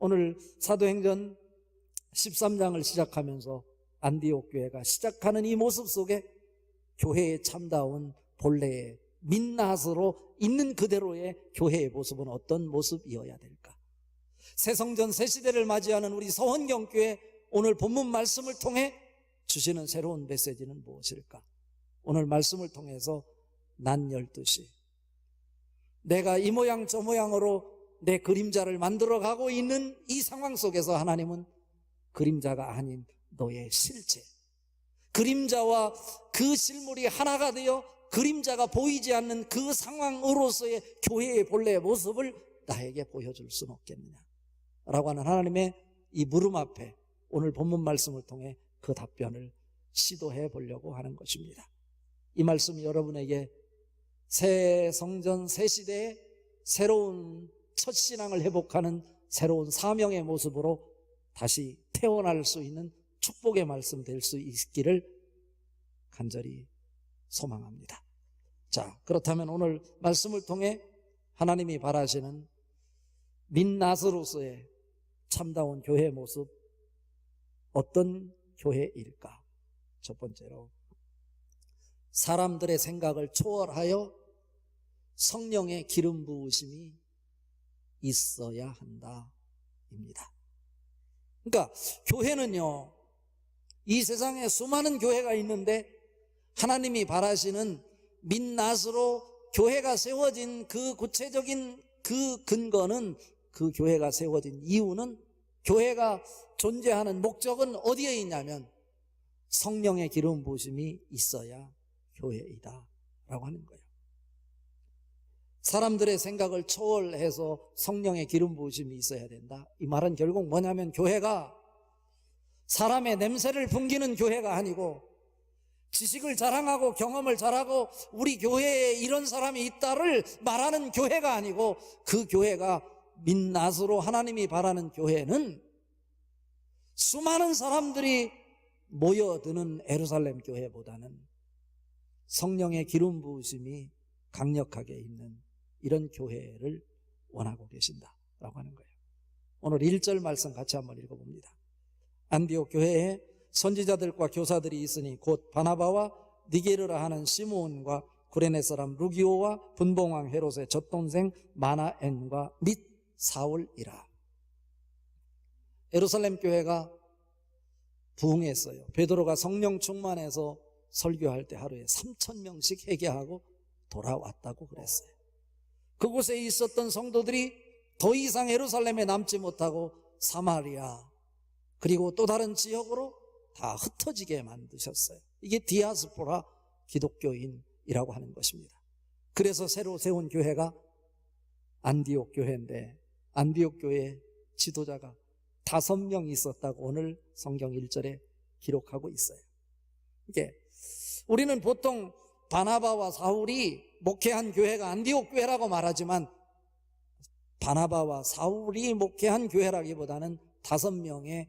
오늘 사도행전 13장을 시작하면서 안디옥 교회가 시작하는 이 모습 속에 교회의 참다운 본래의 민낯으로 있는 그대로의 교회의 모습은 어떤 모습이어야 될까? 새성전 새시대를 맞이하는 우리 서원경교회 오늘 본문 말씀을 통해 주시는 새로운 메시지는 무엇일까? 오늘 말씀을 통해서 낮 12시 내가 이 모양 저 모양으로 내 그림자를 만들어가고 있는 이 상황 속에서 하나님은 그림자가 아닌 너의 실체, 그림자와 그 실물이 하나가 되어 그림자가 보이지 않는 그 상황으로서의 교회의 본래의 모습을 나에게 보여줄 수는 없겠느냐 라고 하는 하나님의 이 물음 앞에 오늘 본문 말씀을 통해 그 답변을 시도해 보려고 하는 것입니다. 이 말씀이 여러분에게 새 성전 새 시대의 새로운 첫 신앙을 회복하는 새로운 사명의 모습으로 다시 태어날 수 있는 축복의 말씀 될 수 있기를 간절히 소망합니다. 자, 그렇다면 오늘 말씀을 통해 하나님이 바라시는 민낯으로서의 참다운 교회의 모습, 어떤 교회일까? 첫 번째로 사람들의 생각을 초월하여 성령의 기름 부으심이 있어야 한다입니다. 그러니까 교회는요, 이 세상에 수많은 교회가 있는데 하나님이 바라시는 민낯으로 교회가 세워진 그 구체적인 그 근거는, 그 교회가 세워진 이유는, 교회가 존재하는 목적은 어디에 있냐면 성령의 기름 부으심이 있어야 교회이다 라고 하는 거예요. 사람들의 생각을 초월해서 성령의 기름 부으심이 있어야 된다. 이 말은 결국 뭐냐면 교회가 사람의 냄새를 풍기는 교회가 아니고, 지식을 자랑하고 경험을 잘하고 우리 교회에 이런 사람이 있다를 말하는 교회가 아니고, 그 교회가 민낯으로 하나님이 바라는 교회는 수많은 사람들이 모여드는 예루살렘 교회보다는 성령의 기름 부으심이 강력하게 있는 이런 교회를 원하고 계신다라고 하는 거예요. 오늘 1절 말씀 같이 한번 읽어봅니다. 안디옥 교회에 선지자들과 교사들이 있으니 곧 바나바와 니게르라 하는 시므온과 구레네 사람 루기오와 분봉왕 헤롯의 젖동생 마나엔과 및 사울이라. 예루살렘 교회가 부흥했어요. 베드로가 성령 충만해서 설교할 때 하루에 3,000명씩 회개하고 돌아왔다고 그랬어요. 그곳에 있었던 성도들이 더 이상 예루살렘에 남지 못하고 사마리아 그리고 또 다른 지역으로 다 흩어지게 만드셨어요. 이게 디아스포라 기독교인이라고 하는 것입니다. 그래서 새로 세운 교회가 안디옥 교회인데, 안디옥 교회의 지도자가 5명 있었다고 오늘 성경 1절에 기록하고 있어요. 이게 우리는 보통 바나바와 사울이 목회한 교회가 안디옥 교회라고 말하지만, 바나바와 사울이 목회한 교회라기보다는 5명의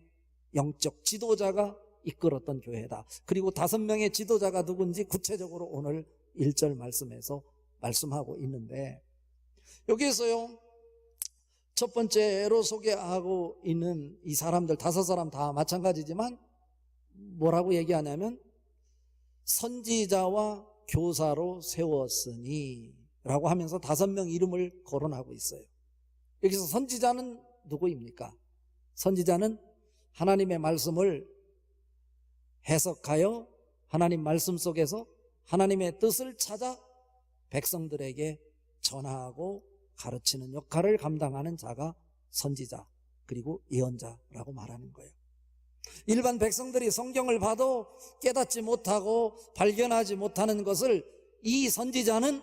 영적 지도자가 이끌었던 교회다. 그리고 5명의 지도자가 누군지 구체적으로 오늘 1절 말씀에서 말씀하고 있는데, 여기에서요, 첫 번째로 소개하고 있는 이 사람들 5사람 다 마찬가지지만 뭐라고 얘기하냐면 선지자와 교사로 세웠으니 라고 하면서 5명 이름을 거론하고 있어요. 여기서 선지자는 누구입니까? 선지자는 하나님의 말씀을 해석하여 하나님 말씀 속에서 하나님의 뜻을 찾아 백성들에게 전하고 가르치는 역할을 감당하는 자가 선지자 그리고 예언자라고 말하는 거예요. 일반 백성들이 성경을 봐도 깨닫지 못하고 발견하지 못하는 것을 이 선지자는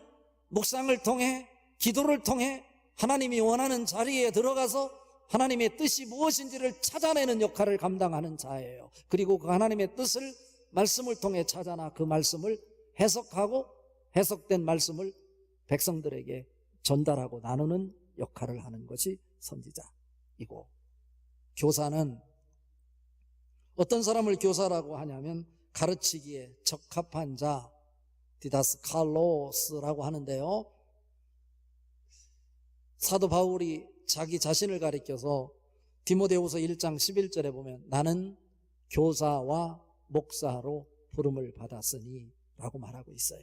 묵상을 통해, 기도를 통해 하나님이 원하는 자리에 들어가서 하나님의 뜻이 무엇인지를 찾아내는 역할을 감당하는 자예요. 그리고 그 하나님의 뜻을 말씀을 통해 찾아나 그 말씀을 해석하고 해석된 말씀을 백성들에게 전달하고 나누는 역할을 하는 것이 선지자이고, 교사는 어떤 사람을 교사라고 하냐면 가르치기에 적합한 자, 디다스칼로스라고 하는데요, 사도 바울이 자기 자신을 가리켜서 디모데후서 1장 11절에 보면 나는 교사와 목사로 부름을 받았으니 라고 말하고 있어요.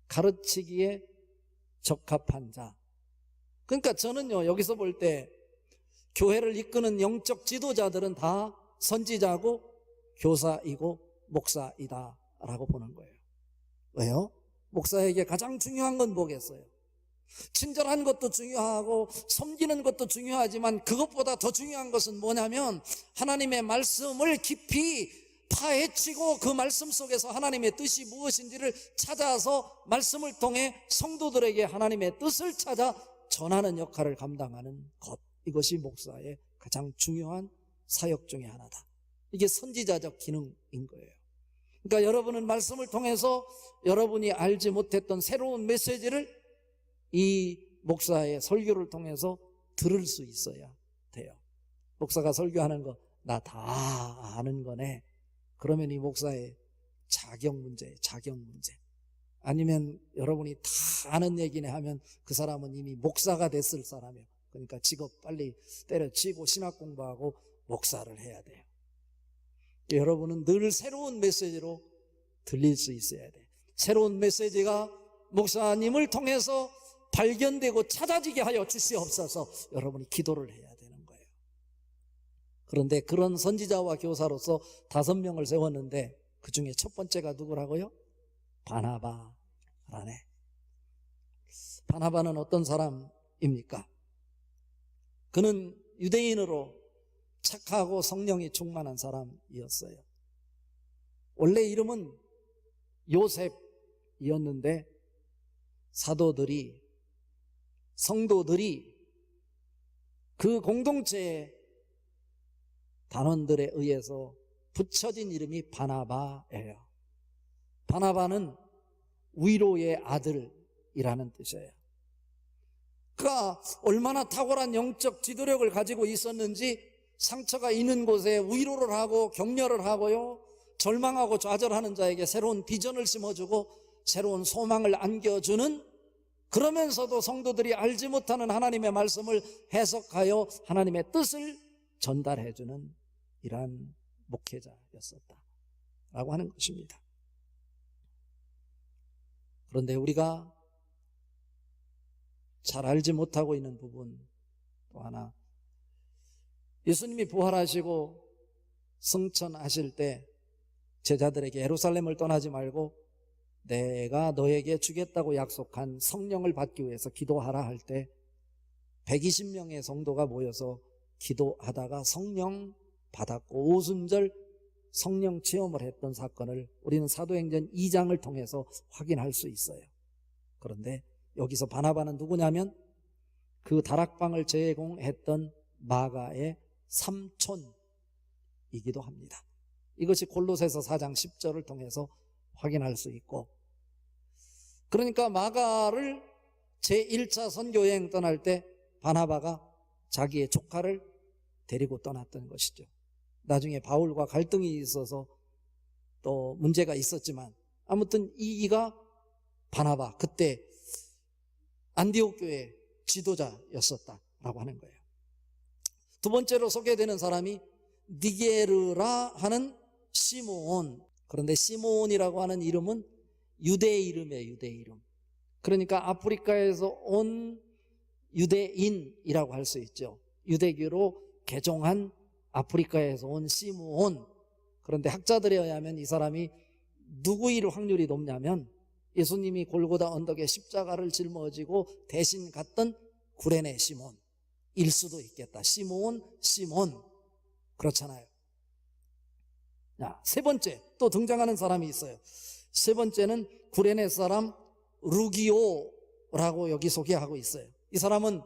가르치기에 적합한 자. 그러니까 저는요, 여기서 볼 때 교회를 이끄는 영적 지도자들은 다 선지자고 교사이고 목사이다 라고 보는 거예요. 왜요? 목사에게 가장 중요한 건 뭐겠어요? 친절한 것도 중요하고 섬기는 것도 중요하지만 그것보다 더 중요한 것은 뭐냐면 하나님의 말씀을 깊이 파헤치고 그 말씀 속에서 하나님의 뜻이 무엇인지를 찾아서 말씀을 통해 성도들에게 하나님의 뜻을 찾아 전하는 역할을 감당하는 것, 이것이 목사의 가장 중요한 사역 중에 하나다. 이게 선지자적 기능인 거예요. 그러니까 여러분은 말씀을 통해서 여러분이 알지 못했던 새로운 메시지를 이 목사의 설교를 통해서 들을 수 있어야 돼요. 목사가 설교하는 거 나 다 아는 거네. 그러면 이 목사의 자격 문제. 아니면 여러분이 다 아는 얘기네 하면 그 사람은 이미 목사가 됐을 사람이에요. 그러니까 직업 빨리 때려치고 신학 공부하고 목사를 해야 돼요. 여러분은 늘 새로운 메시지로 들릴 수 있어야 돼요. 새로운 메시지가 목사님을 통해서 발견되고 찾아지게 하여 주시옵소서. 여러분이 기도를 해야 되는 거예요. 그런데 그런 선지자와 교사로서 5명을 세웠는데 그 중에 첫 번째가 누구라고요? 바나바라네. 바나바는 어떤 사람입니까? 그는 유대인으로 착하고 성령이 충만한 사람이었어요. 원래 이름은 요셉이었는데 사도들이, 성도들이 그 공동체의 단원들에 의해서 붙여진 이름이 바나바예요. 바나바는 위로의 아들이라는 뜻이에요. 그가 얼마나 탁월한 영적 지도력을 가지고 있었는지 상처가 있는 곳에 위로를 하고 격려를 하고요, 절망하고 좌절하는 자에게 새로운 비전을 심어주고 새로운 소망을 안겨주는, 그러면서도 성도들이 알지 못하는 하나님의 말씀을 해석하여 하나님의 뜻을 전달해주는 이러한 목회자였었다라고 하는 것입니다. 그런데 우리가 잘 알지 못하고 있는 부분 또 하나, 예수님이 부활하시고 승천하실 때 제자들에게 예루살렘을 떠나지 말고 내가 너에게 주겠다고 약속한 성령을 받기 위해서 기도하라 할 때 120명의 성도가 모여서 기도하다가 성령 받았고 오순절 성령 체험을 했던 사건을 우리는 사도행전 2장을 통해서 확인할 수 있어요. 그런데 여기서 바나바는 누구냐면 그 다락방을 제공했던 마가의 삼촌이기도 합니다. 이것이 골로새서 4장 10절을 통해서 확인할 수 있고, 그러니까 마가를 제1차 선교여행 떠날 때 바나바가 자기의 조카를 데리고 떠났던 것이죠. 나중에 바울과 갈등이 있어서 또 문제가 있었지만 아무튼 이가 바나바, 그때 안디옥 교회 지도자였었다라고 하는 거예요. 두 번째로 소개되는 사람이 니게르라 하는 시므온. 그런데 시므온이라고 하는 이름은 유대 이름이에요. 유대 이름. 그러니까 아프리카에서 온 유대인이라고 할 수 있죠. 유대교로 개종한 아프리카에서 온 시므온. 그런데 학자들에 의하면 이 사람이 누구일 확률이 높냐면 예수님이 골고다 언덕에 십자가를 짊어지고 대신 갔던 구레네 시몬일 수도 있겠다. 시므온, 시몬. 그렇잖아요. 자, 세 번째 또 등장하는 사람이 있어요. 세 번째는 구레네 사람 루기오라고 여기 소개하고 있어요. 이 사람은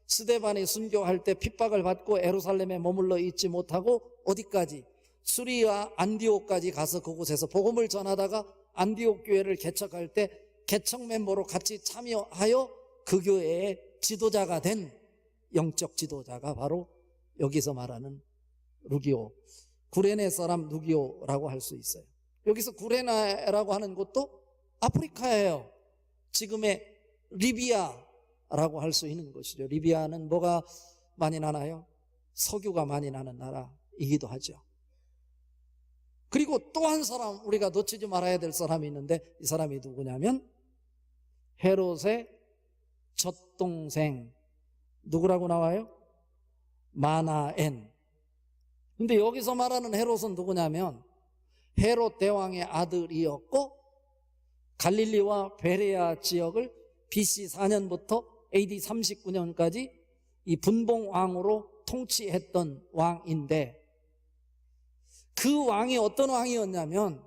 스데반이 순교할 때 핍박을 받고 예루살렘에 머물러 있지 못하고 어디까지? 수리아 안디옥까지 가서 그곳에서 복음을 전하다가 안디옥 교회를 개척할 때 개척 멤버로 같이 참여하여 그 교회의 지도자가 된 영적 지도자가 바로 여기서 말하는 루기오, 구레네 사람 루기오라고 할 수 있어요. 여기서 구레네라고 하는 곳도 아프리카예요. 지금의 리비아라고 할 수 있는 것이죠. 리비아는 뭐가 많이 나나요? 석유가 많이 나는 나라이기도 하죠. 그리고 또 한 사람, 우리가 놓치지 말아야 될 사람이 있는데, 이 사람이 누구냐면 헤롯의 젖동생, 누구라고 나와요? 마나엔. 근데 여기서 말하는 헤롯은 누구냐면 헤롯 대왕의 아들이었고, 갈릴리와 베레아 지역을 BC 4년부터 AD 39년까지 이 분봉왕으로 통치했던 왕인데, 그 왕이 어떤 왕이었냐면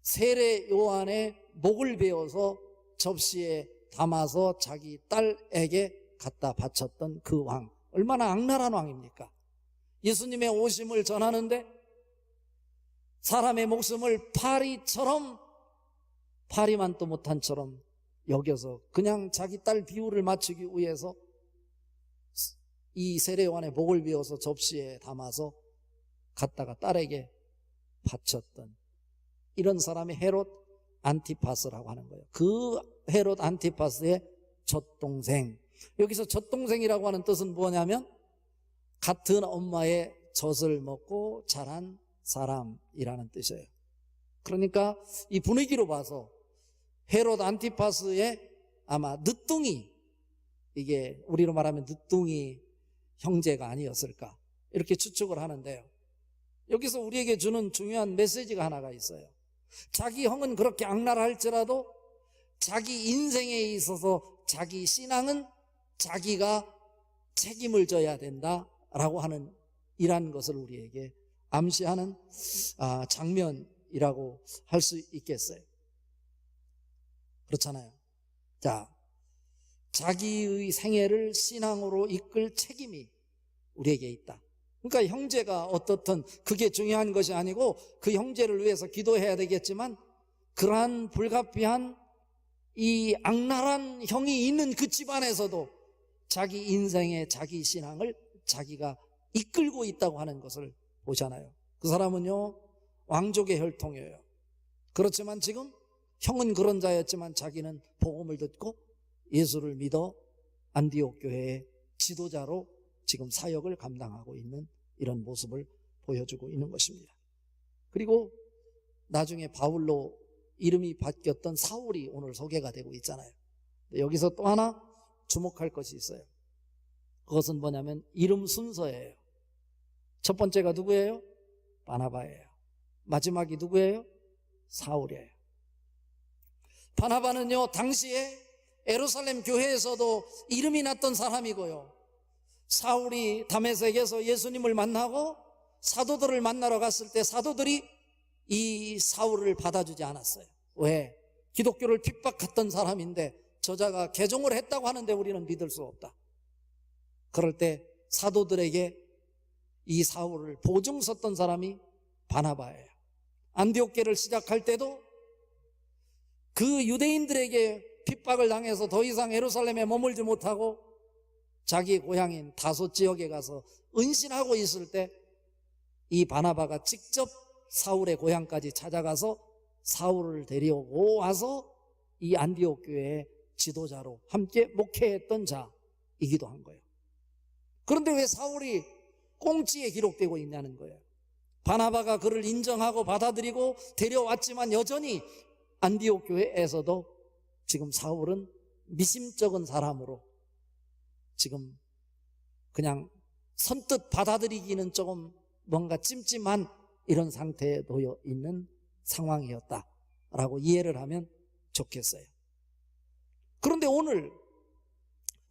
세례 요한의 목을 베어서 접시에 담아서 자기 딸에게 갖다 바쳤던 그 왕. 얼마나 악랄한 왕입니까? 예수님의 오심을 전하는데 사람의 목숨을 파리만도 못한처럼 여겨서 그냥 자기 딸 비유를 맞추기 위해서 이 세례 요한의 목을 베어서 접시에 담아서 갖다가 딸에게 바쳤던 이런 사람이 헤롯 안티파스라고 하는 거예요. 그 헤롯 안티파스의 젖동생. 여기서 젖동생이라고 하는 뜻은 뭐냐면 같은 엄마의 젖을 먹고 자란 사람이라는 뜻이에요. 그러니까 이 분위기로 봐서 헤롯 안티파스의 아마 늦둥이, 이게 우리로 말하면 늦둥이 형제가 아니었을까 이렇게 추측을 하는데요. 여기서 우리에게 주는 중요한 메시지가 하나가 있어요. 자기 형은 그렇게 악랄할지라도 자기 인생에 있어서 자기 신앙은 자기가 책임을 져야 된다라고 하는 이러한 것을 우리에게 암시하는 장면이라고 할 수 있겠어요. 그렇잖아요. 자, 자기의 생애를 신앙으로 이끌 책임이 우리에게 있다. 그러니까 형제가 어떻든 그게 중요한 것이 아니고 그 형제를 위해서 기도해야 되겠지만, 그러한 불가피한 이 악랄한 형이 있는 그 집안에서도 자기 인생의 자기 신앙을 자기가 이끌고 있다고 하는 것을 보잖아요. 그 사람은요 왕족의 혈통이에요. 그렇지만 지금 형은 그런 자였지만 자기는 복음을 듣고 예수를 믿어 안디옥 교회의 지도자로 지금 사역을 감당하고 있는 이런 모습을 보여주고 있는 것입니다. 그리고 나중에 바울로 이름이 바뀌었던 사울이 오늘 소개가 되고 있잖아요. 여기서 또 하나 주목할 것이 있어요. 그것은 뭐냐면 이름 순서예요. 첫 번째가 누구예요? 바나바예요. 마지막이 누구예요? 사울이에요. 바나바는요 당시에 예루살렘 교회에서도 이름이 났던 사람이고요, 사울이 다메섹에서 예수님을 만나고 사도들을 만나러 갔을 때 사도들이 이 사울을 받아주지 않았어요. 왜? 기독교를 핍박했던 사람인데 저자가 개종을 했다고 하는데 우리는 믿을 수 없다. 그럴 때 사도들에게 이 사울을 보증 섰던 사람이 바나바예요. 안디옥교를 시작할 때도 그 유대인들에게 핍박을 당해서 더 이상 예루살렘에 머물지 못하고 자기 고향인 다소 지역에 가서 은신하고 있을 때 이 바나바가 직접 사울의 고향까지 찾아가서 사울을 데려오고 와서 이 안디옥 교회의 지도자로 함께 목회했던 자이기도 한 거예요. 그런데 왜 사울이 꽁지에 기록되고 있냐는 거예요. 바나바가 그를 인정하고 받아들이고 데려왔지만 여전히 안디옥 교회에서도 지금 사울은 미심쩍은 사람으로 지금 그냥 선뜻 받아들이기는 조금 뭔가 찜찜한 이런 상태에 놓여 있는 상황이었다라고 이해를 하면 좋겠어요. 그런데 오늘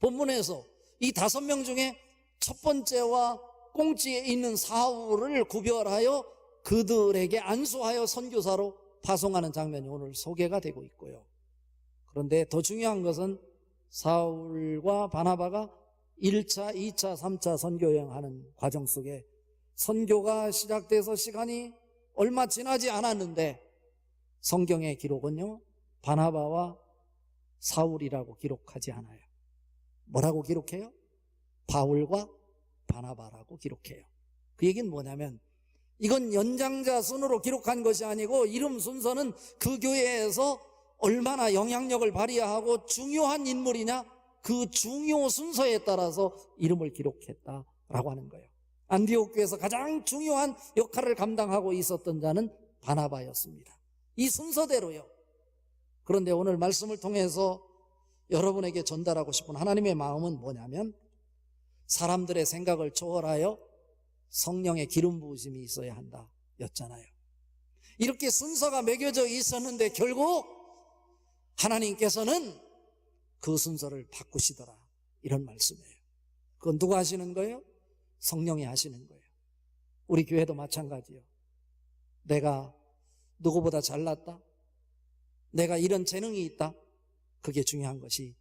본문에서 이 5명 중에 첫 번째와 꽁지에 있는 사울을 구별하여 그들에게 안수하여 선교사로 파송하는 장면이 오늘 소개가 되고 있고요. 그런데 더 중요한 것은 사울과 바나바가 1차, 2차, 3차 선교여행하는 과정 속에 선교가 시작돼서 시간이 얼마 지나지 않았는데 성경의 기록은요 바나바와 사울이라고 기록하지 않아요. 뭐라고 기록해요? 바울과 바나바라고 기록해요. 그 얘기는 뭐냐면 이건 연장자 순으로 기록한 것이 아니고 이름 순서는 그 교회에서 얼마나 영향력을 발휘하고 중요한 인물이냐 그 중요 순서에 따라서 이름을 기록했다라고 하는 거예요. 안디옥 교회에서 가장 중요한 역할을 감당하고 있었던 자는 바나바였습니다. 이 순서대로요. 그런데 오늘 말씀을 통해서 여러분에게 전달하고 싶은 하나님의 마음은 뭐냐면, 사람들의 생각을 초월하여 성령의 기름 부으심이 있어야 한다 였잖아요. 이렇게 순서가 매겨져 있었는데 결국 하나님께서는 그 순서를 바꾸시더라, 이런 말씀이에요. 그건 누가 하시는 거예요? 성령이 하시는 거예요. 우리 교회도 마찬가지예요. 내가 누구보다 잘났다, 내가 이런 재능이 있다, 그게 중요한 것이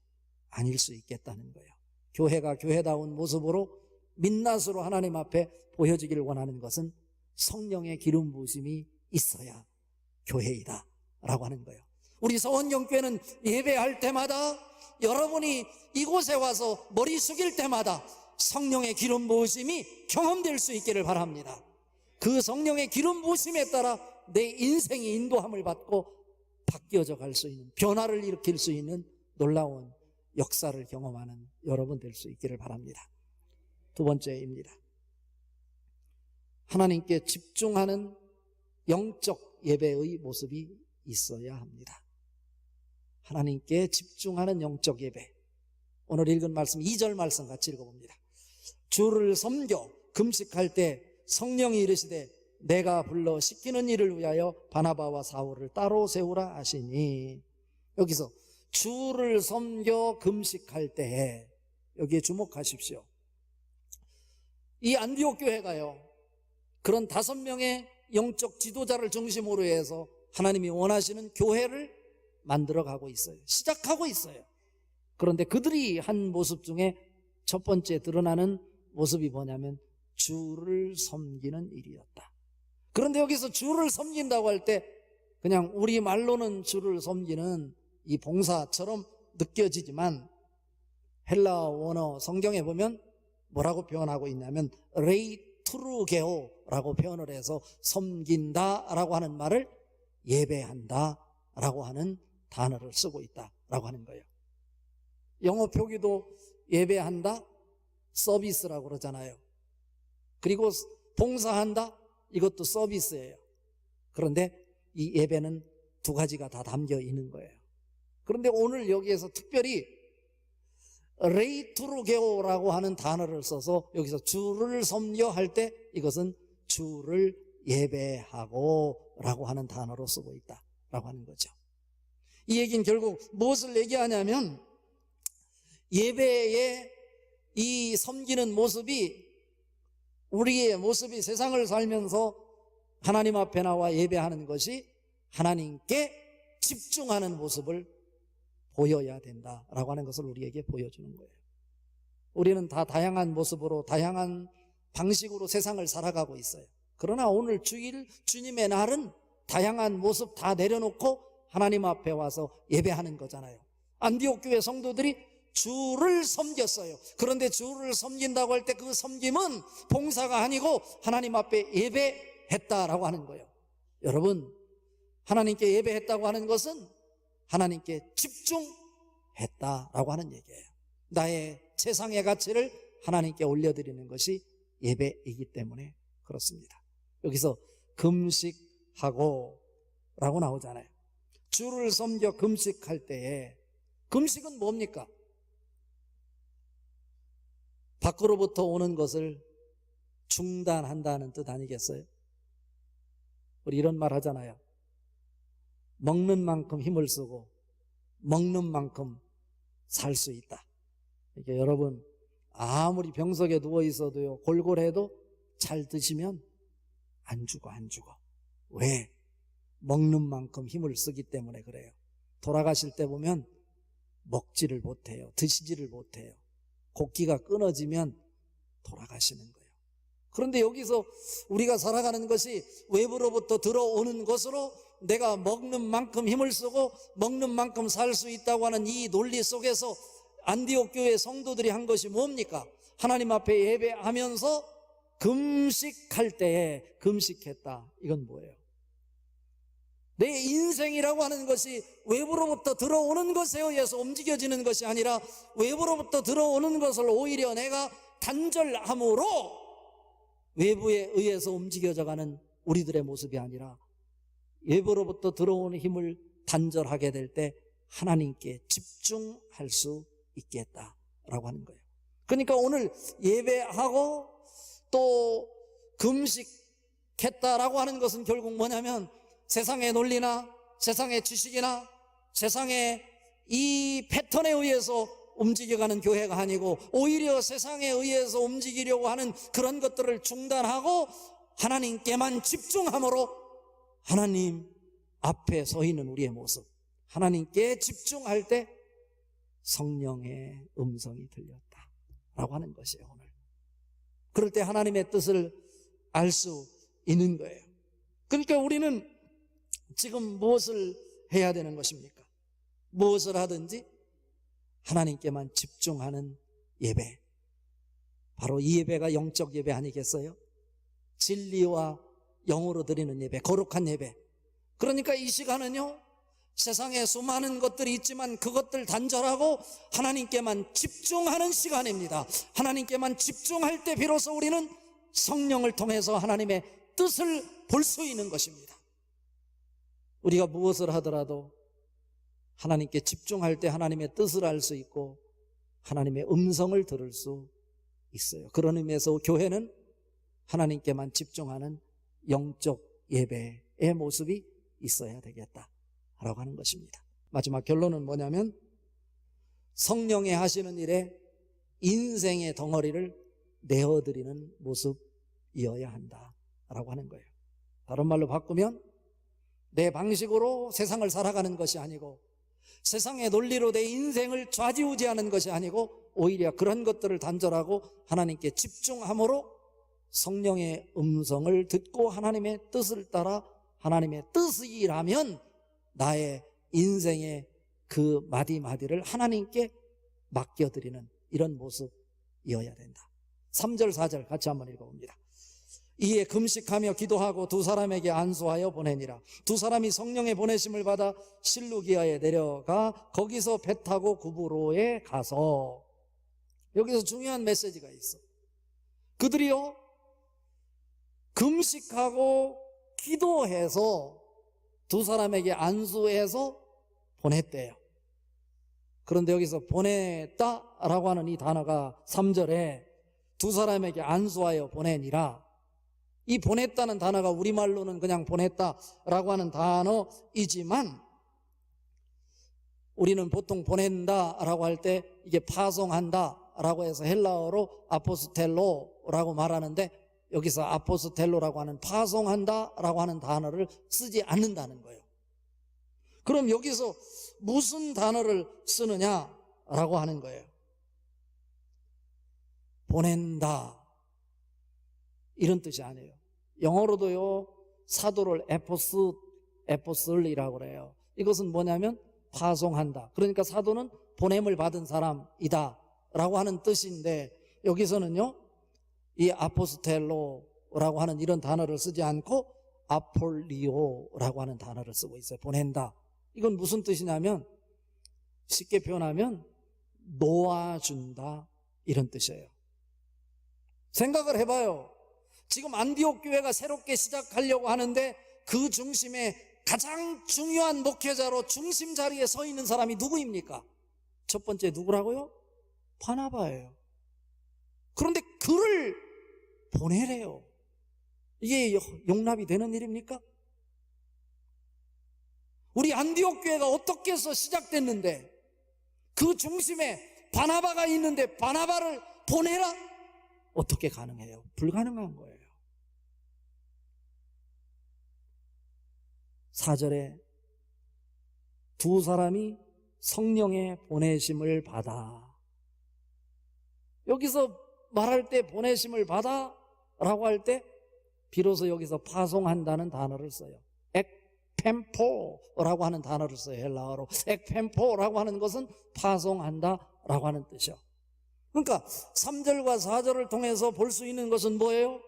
아닐 수 있겠다는 거예요. 교회가 교회다운 모습으로 민낯으로 하나님 앞에 보여지기를 원하는 것은 성령의 기름 부으심이 있어야 교회이다 라고 하는 거예요. 우리 서원경교회는 예배할 때마다, 여러분이 이곳에 와서 머리 숙일 때마다 성령의 기름 부으심이 경험될 수 있기를 바랍니다. 그 성령의 기름 부으심에 따라 내 인생이 인도함을 받고 바뀌어져 갈 수 있는, 변화를 일으킬 수 있는 놀라운 역사를 경험하는 여러분 될 수 있기를 바랍니다. 두 번째입니다. 하나님께 집중하는 영적 예배의 모습이 있어야 합니다. 하나님께 집중하는 영적 예배. 오늘 읽은 말씀 2절 말씀 같이 읽어봅니다. 주를 섬겨 금식할 때 성령이 이르시되 내가 불러 시키는 일을 위하여 바나바와 사울을 따로 세우라 하시니, 여기서 주를 섬겨 금식할 때, 여기에 주목하십시오. 이 안디옥 교회가요, 그런 5명의 영적 지도자를 중심으로 해서 하나님이 원하시는 교회를 만들어가고 있어요. 시작하고 있어요. 그런데 그들이 한 모습 중에 첫 번째 드러나는 모습이 뭐냐면 주를 섬기는 일이었다. 그런데 여기서 주를 섬긴다고 할 때 그냥 우리 말로는 주를 섬기는 이 봉사처럼 느껴지지만, 헬라어 원어 성경에 보면 뭐라고 표현하고 있냐면 레이투르게오라고 표현을 해서 섬긴다라고 하는 말을 예배한다라고 하는 단어를 쓰고 있다라고 하는 거예요. 영어 표기도 예배한다, 서비스라고 그러잖아요. 그리고 봉사한다, 이것도 서비스예요. 그런데 이 예배는 두 가지가 다 담겨 있는 거예요. 그런데 오늘 여기에서 특별히 레이투르게오라고 하는 단어를 써서 여기서 주를 섬겨 할 때 이것은 주를 예배하고 라고 하는 단어로 쓰고 있다라고 하는 거죠. 이 얘기는 결국 무엇을 얘기하냐면, 예배의 이 섬기는 모습이, 우리의 모습이 세상을 살면서 하나님 앞에 나와 예배하는 것이 하나님께 집중하는 모습을 보여야 된다라고 하는 것을 우리에게 보여주는 거예요. 우리는 다 다양한 모습으로 다양한 방식으로 세상을 살아가고 있어요. 그러나 오늘 주일 주님의 날은 다양한 모습 다 내려놓고 하나님 앞에 와서 예배하는 거잖아요. 안디옥 교회 성도들이 주를 섬겼어요. 그런데 주를 섬긴다고 할 때 그 섬김은 봉사가 아니고 하나님 앞에 예배했다라고 하는 거예요. 여러분, 하나님께 예배했다고 하는 것은 하나님께 집중했다라고 하는 얘기예요. 나의 최상의 가치를 하나님께 올려드리는 것이 예배이기 때문에 그렇습니다. 여기서 금식하고 라고 나오잖아요. 주를 섬겨 금식할 때에, 금식은 뭡니까? 밖으로부터 오는 것을 중단한다는 뜻 아니겠어요? 우리 이런 말 하잖아요. 먹는 만큼 힘을 쓰고 먹는 만큼 살 수 있다. 그러니까 여러분, 아무리 병석에 누워 있어도요, 골골해도 잘 드시면 안 죽어. 왜? 먹는 만큼 힘을 쓰기 때문에 그래요. 돌아가실 때 보면 먹지를 못해요. 드시지를 못해요. 곡기가 끊어지면 돌아가시는 거예요. 그런데 여기서 우리가 살아가는 것이 외부로부터 들어오는 것으로 내가 먹는 만큼 힘을 쓰고 먹는 만큼 살 수 있다고 하는 이 논리 속에서 안디옥 교회 성도들이 한 것이 뭡니까? 하나님 앞에 예배하면서 금식할 때에 금식했다. 이건 뭐예요? 내 인생이라고 하는 것이 외부로부터 들어오는 것에 의해서 움직여지는 것이 아니라 외부로부터 들어오는 것을 오히려 내가 단절함으로 외부에 의해서 움직여져가는 우리들의 모습이 아니라 외부로부터 들어오는 힘을 단절하게 될 때 하나님께 집중할 수 있겠다라고 하는 거예요. 그러니까 오늘 예배하고 또 금식했다라고 하는 것은 결국 뭐냐면 세상의 논리나 세상의 지식이나 세상의 이 패턴에 의해서 움직여가는 교회가 아니고 오히려 세상에 의해서 움직이려고 하는 그런 것들을 중단하고 하나님께만 집중함으로 하나님 앞에 서 있는 우리의 모습, 하나님께 집중할 때 성령의 음성이 들렸다라고 하는 것이에요. 오늘 그럴 때 하나님의 뜻을 알 수 있는 거예요. 그러니까 우리는 지금 무엇을 해야 되는 것입니까? 무엇을 하든지 하나님께만 집중하는 예배, 바로 이 예배가 영적 예배 아니겠어요? 진리와 영으로 드리는 예배, 거룩한 예배. 그러니까 이 시간은요, 세상에 수많은 것들이 있지만 그것들 단절하고 하나님께만 집중하는 시간입니다. 하나님께만 집중할 때 비로소 우리는 성령을 통해서 하나님의 뜻을 볼 수 있는 것입니다. 우리가 무엇을 하더라도 하나님께 집중할 때 하나님의 뜻을 알 수 있고 하나님의 음성을 들을 수 있어요. 그런 의미에서 교회는 하나님께만 집중하는 영적 예배의 모습이 있어야 되겠다라고 하는 것입니다. 마지막 결론은 뭐냐면 성령의 하시는 일에 인생의 덩어리를 내어드리는 모습이어야 한다라고 하는 거예요. 다른 말로 바꾸면 내 방식으로 세상을 살아가는 것이 아니고 세상의 논리로 내 인생을 좌지우지하는 것이 아니고 오히려 그런 것들을 단절하고 하나님께 집중함으로 성령의 음성을 듣고 하나님의 뜻을 따라 하나님의 뜻이라면 나의 인생의 그 마디마디를 하나님께 맡겨드리는 이런 모습이어야 된다. 3절 4절 같이 한번 읽어봅니다. 이에 금식하며 기도하고 두 사람에게 안수하여 보내니라. 두 사람이 성령의 보내심을 받아 실루기아에 내려가 거기서 배 타고 구브로에 가서, 여기서 중요한 메시지가 있어. 그들이요 금식하고 기도해서 두 사람에게 안수해서 보냈대요. 그런데 여기서 보냈다라고 하는 이 단어가 3절에 두 사람에게 안수하여 보내니라. 이 보냈다는 단어가 우리말로는 그냥 보냈다라고 하는 단어이지만 우리는 보통 보낸다라고 할 때 이게 파송한다라고 해서 헬라어로 아포스텔로라고 말하는데 여기서 아포스텔로라고 하는 파송한다라고 하는 단어를 쓰지 않는다는 거예요. 그럼 여기서 무슨 단어를 쓰느냐라고 하는 거예요. 보낸다 이런 뜻이 아니에요. 영어로도요 사도를 에포슬이라고 그래요. 이것은 뭐냐면 파송한다. 그러니까 사도는 보냄을 받은 사람이다 라고 하는 뜻인데 여기서는요 이 아포스텔로라고 하는 이런 단어를 쓰지 않고 아폴리오라고 하는 단어를 쓰고 있어요. 보낸다. 이건 무슨 뜻이냐면 쉽게 표현하면 놓아준다 이런 뜻이에요. 생각을 해봐요. 지금 안디옥 교회가 새롭게 시작하려고 하는데 그 중심에 가장 중요한 목회자로 중심 자리에 서 있는 사람이 누구입니까? 첫 번째 누구라고요? 바나바예요. 그런데 그를 보내래요. 이게 용납이 되는 일입니까? 우리 안디옥 교회가 어떻게 해서 시작됐는데 그 중심에 바나바가 있는데 바나바를 보내라? 어떻게 가능해요? 불가능한 거예요. 4절에 두 사람이 성령의 보내심을 받아. 여기서 말할 때 보내심을 받아 라고 할 때 비로소 여기서 파송한다는 단어를 써요. ekpempo라고 하는 단어를 써요. 헬라어로 ekpempo라고 하는 것은 파송한다 라고 하는 뜻이요. 그러니까 3절과 4절을 통해서 볼 수 있는 것은 뭐예요?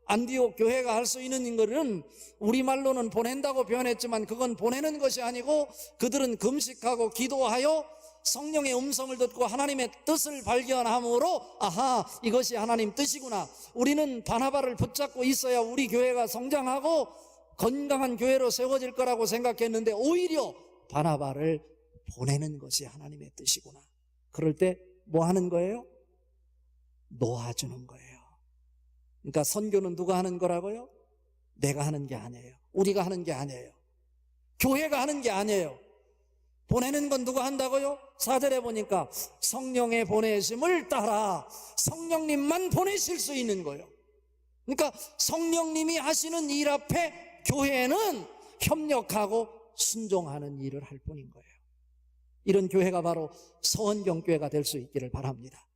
안디옥 교회가 할 수 있는 것은 우리말로는 보낸다고 표현했지만 그건 보내는 것이 아니고 그들은 금식하고 기도하여 성령의 음성을 듣고 하나님의 뜻을 발견함으로 아하, 이것이 하나님 뜻이구나. 우리는 바나바를 붙잡고 있어야 우리 교회가 성장하고 건강한 교회로 세워질 거라고 생각했는데 오히려 바나바를 보내는 것이 하나님의 뜻이구나. 그럴 때 뭐 하는 거예요? 놓아주는 거예요. 그러니까 선교는 누가 하는 거라고요? 내가 하는 게 아니에요. 우리가 하는 게 아니에요. 교회가 하는 게 아니에요. 보내는 건 누가 한다고요? 4절에 보니까 성령의 보내심을 따라 성령님만 보내실 수 있는 거예요. 그러니까 성령님이 하시는 일 앞에 교회는 협력하고 순종하는 일을 할 뿐인 거예요. 이런 교회가 바로 서원경교회가 될 수 있기를 바랍니다.